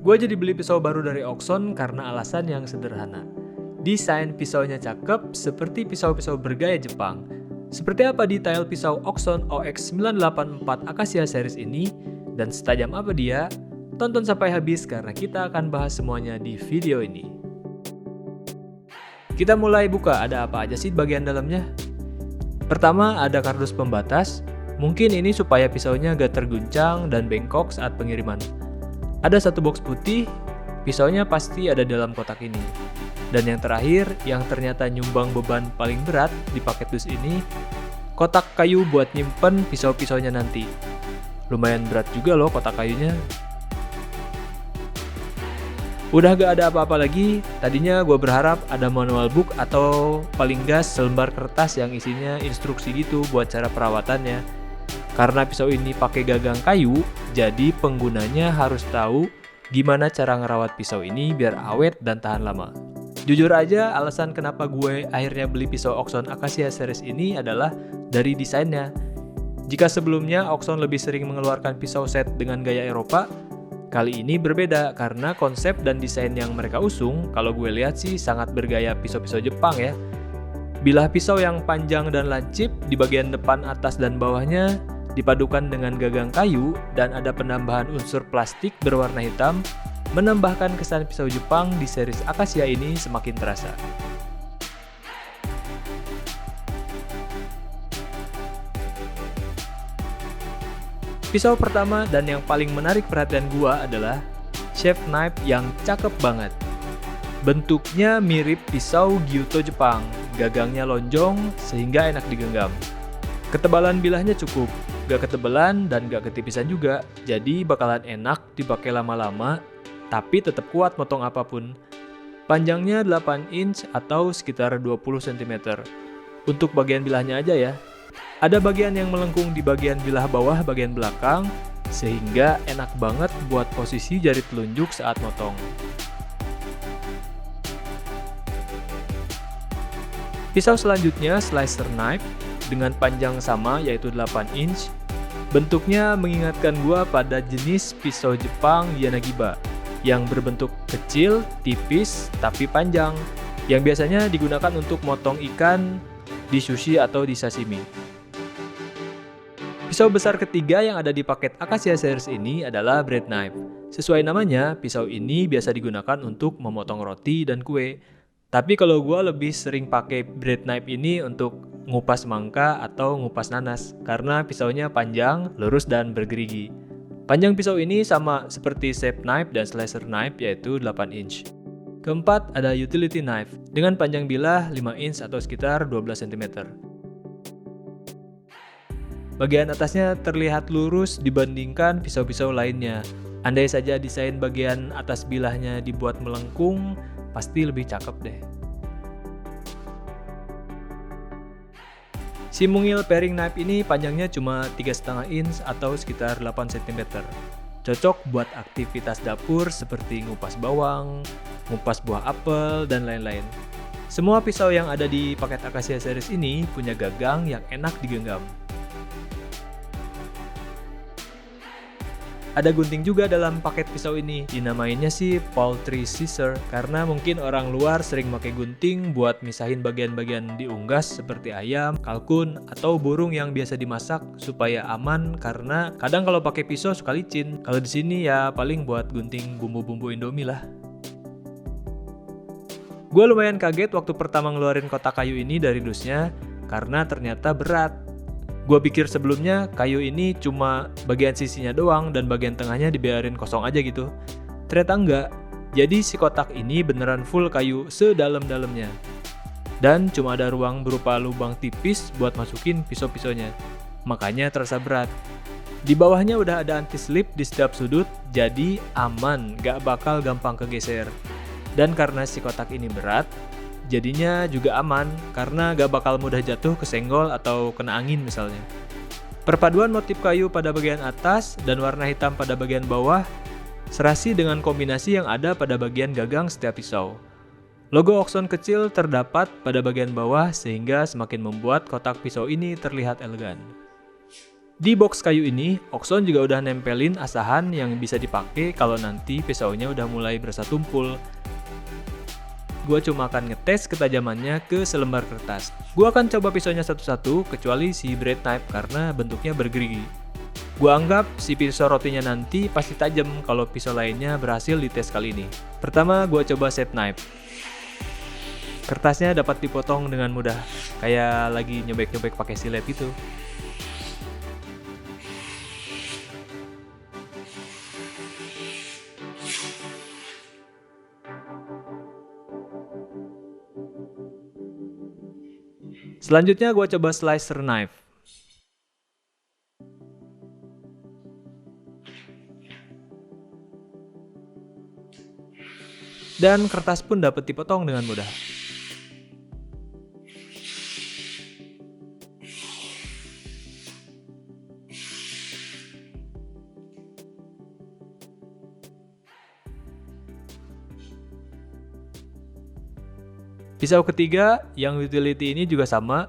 Gue jadi beli pisau baru dari Oxon karena alasan yang sederhana. Desain pisaunya cakep seperti pisau-pisau bergaya Jepang. Seperti apa detail pisau Oxon OX984 Acacia series ini dan setajam apa dia? Tonton sampai habis karena kita akan bahas semuanya di video ini. Kita mulai buka, ada apa aja sih bagian dalamnya? Pertama ada kardus pembatas, mungkin ini supaya pisaunya gak terguncang dan bengkok saat pengiriman. Ada satu box putih, pisaunya pasti ada dalam kotak ini. Dan yang terakhir, yang ternyata nyumbang beban paling berat di paket dus ini, kotak kayu buat nyimpen pisau-pisaunya nanti. Lumayan berat juga loh kotak kayunya. Udah gak ada apa-apa lagi, tadinya gue berharap ada manual book atau paling gas selembar kertas yang isinya instruksi gitu buat cara perawatannya. Karena pisau ini pakai gagang kayu, jadi penggunanya harus tahu gimana cara ngerawat pisau ini biar awet dan tahan lama. Jujur aja, alasan kenapa gue akhirnya beli pisau Oxon Acacia series ini adalah dari desainnya. Jika sebelumnya Oxon lebih sering mengeluarkan pisau set dengan gaya Eropa, kali ini berbeda karena konsep dan desain yang mereka usung, kalau gue lihat sih sangat bergaya pisau-pisau Jepang ya. Bilah pisau yang panjang dan lancip di bagian depan, atas, dan bawahnya dipadukan dengan gagang kayu dan ada penambahan unsur plastik berwarna hitam, menambahkan kesan pisau Jepang di series Acacia ini semakin terasa. Pisau pertama dan yang paling menarik perhatian gua adalah chef knife yang cakep banget. Bentuknya mirip pisau gyuto Jepang, gagangnya lonjong sehingga enak digenggam. Ketebalan bilahnya cukup, gak ketebalan dan gak ketipisan juga, jadi bakalan enak dipakai lama-lama, tapi tetap kuat motong apapun. Panjangnya 8 inch atau sekitar 20 cm. Untuk bagian bilahnya aja ya. Ada bagian yang melengkung di bagian bilah bawah bagian belakang, sehingga enak banget buat posisi jari telunjuk saat motong. Pisau selanjutnya slicer knife dengan panjang sama yaitu 8 inch. Bentuknya mengingatkan gua pada jenis pisau Jepang Yanagiba yang berbentuk kecil, tipis, tapi panjang, yang biasanya digunakan untuk motong ikan di sushi atau di sashimi. Pisau besar ketiga yang ada di paket Acacia series ini adalah bread knife. Sesuai namanya, pisau ini biasa digunakan untuk memotong roti dan kue. Tapi kalau gue lebih sering pakai bread knife ini untuk ngupas mangga atau ngupas nanas, karena pisaunya panjang, lurus, dan bergerigi. Panjang pisau ini sama seperti chef knife dan slicer knife yaitu 8 inch. Keempat ada utility knife dengan panjang bilah 5 inch atau sekitar 12 cm. Bagian atasnya terlihat lurus dibandingkan pisau-pisau lainnya. Andai saja desain bagian atas bilahnya dibuat melengkung, pasti lebih cakep deh. Si mungil paring knife ini panjangnya cuma 3,5 inch atau sekitar 8 cm. Cocok buat aktivitas dapur seperti ngupas bawang, ngupas buah apel, dan lain-lain. Semua pisau yang ada di paket Acacia series ini punya gagang yang enak digenggam. Ada gunting juga dalam paket pisau ini, dinamainya sih poultry scissor karena mungkin orang luar sering pakai gunting buat misahin bagian-bagian di unggas seperti ayam, kalkun, atau burung yang biasa dimasak supaya aman karena kadang kalau pakai pisau suka licin. Kalau di sini ya paling buat gunting bumbu-bumbu Indomie lah. Gue lumayan kaget waktu pertama ngeluarin kotak kayu ini dari dusnya karena ternyata berat. Gue pikir sebelumnya kayu ini cuma bagian sisinya doang dan bagian tengahnya dibiarin kosong aja gitu. Ternyata enggak, jadi si kotak ini beneran full kayu sedalam-dalamnya. Dan cuma ada ruang berupa lubang tipis buat masukin pisau-pisaunya, makanya terasa berat. Di bawahnya udah ada anti-slip di setiap sudut, jadi aman, gak bakal gampang kegeser. Dan karena si kotak ini berat, jadinya juga aman karena gak bakal mudah jatuh kesenggol atau kena angin misalnya. Perpaduan motif kayu pada bagian atas dan warna hitam pada bagian bawah serasi dengan kombinasi yang ada pada bagian gagang setiap pisau. Logo Oxon kecil terdapat pada bagian bawah sehingga semakin membuat kotak pisau ini terlihat elegan. Di box kayu ini, Oxone juga udah nempelin asahan yang bisa dipakai kalau nanti pisaunya udah mulai berasa tumpul. Gua cuma akan ngetes ketajamannya ke selembar kertas. Gua akan coba pisaunya satu-satu kecuali si bread knife karena bentuknya bergerigi. Gua anggap si pisau rotinya nanti pasti tajam kalau pisau lainnya berhasil dites kali ini. Pertama gua coba set knife. Kertasnya dapat dipotong dengan mudah, kayak lagi nyobek-nyobek pakai silet gitu. Selanjutnya gue coba slicer knife. Dan kertas pun dapat dipotong dengan mudah. Pisau ketiga yang utility ini juga sama.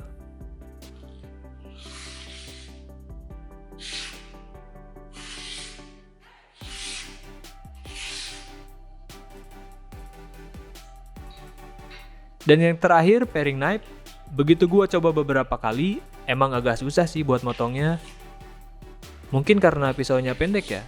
Dan yang terakhir paring knife. Begitu gua coba beberapa kali, emang agak susah sih buat motongnya. Mungkin karena pisaunya pendek ya.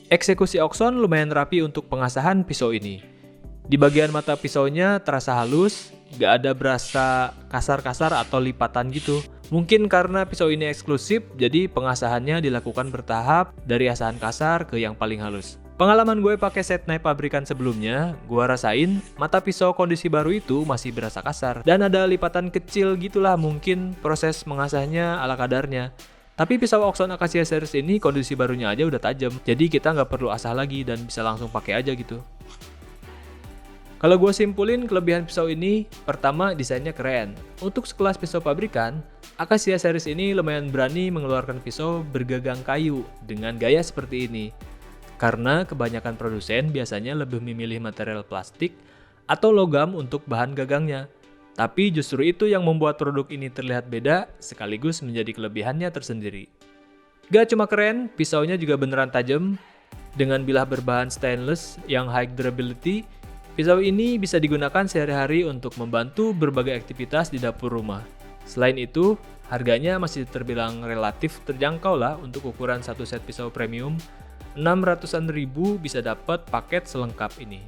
Eksekusi Oxone lumayan rapi untuk pengasahan pisau ini. Di bagian mata pisaunya terasa halus, gak ada berasa kasar-kasar atau lipatan gitu. Mungkin karena pisau ini eksklusif, jadi pengasahannya dilakukan bertahap dari asahan kasar ke yang paling halus. Pengalaman gue pakai set knife pabrikan sebelumnya, gue rasain mata pisau kondisi baru itu masih berasa kasar. Dan ada lipatan kecil gitulah, mungkin proses mengasahnya ala kadarnya. Tapi pisau Oxone Acacia Series ini kondisi barunya aja udah tajam, jadi kita nggak perlu asah lagi dan bisa langsung pakai aja gitu. Kalau gue simpulin kelebihan pisau ini, pertama desainnya keren. Untuk sekelas pisau pabrikan, Acacia Series ini lumayan berani mengeluarkan pisau bergagang kayu dengan gaya seperti ini. Karena kebanyakan produsen biasanya lebih memilih material plastik atau logam untuk bahan gagangnya. Tapi justru itu yang membuat produk ini terlihat beda sekaligus menjadi kelebihannya tersendiri. Gak cuma keren, pisaunya juga beneran tajam. Dengan bilah berbahan stainless yang high durability, pisau ini bisa digunakan sehari-hari untuk membantu berbagai aktivitas di dapur rumah. Selain itu, harganya masih terbilang relatif terjangkau lah untuk ukuran satu set pisau premium. 600-an ribu bisa dapat paket selengkap ini.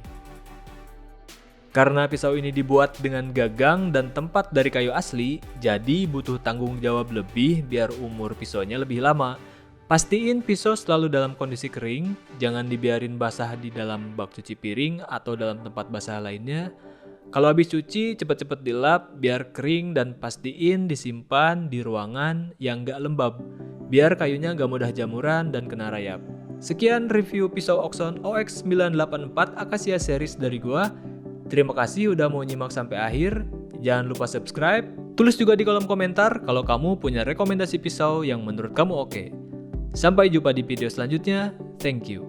Karena pisau ini dibuat dengan gagang dan tempat dari kayu asli, jadi butuh tanggung jawab lebih biar umur pisaunya lebih lama. Pastiin pisau selalu dalam kondisi kering, jangan dibiarin basah di dalam bak cuci piring atau dalam tempat basah lainnya. Kalau habis cuci, cepet-cepet dilap biar kering dan pastiin disimpan di ruangan yang gak lembab, biar kayunya gak mudah jamuran dan kena rayap. Sekian review pisau Oxone OX984 Acacia Series dari gua. Terima kasih udah mau nyimak sampai akhir. Jangan lupa subscribe. Tulis juga di kolom komentar kalau kamu punya rekomendasi pisau yang menurut kamu oke. Sampai jumpa di video selanjutnya. Thank you.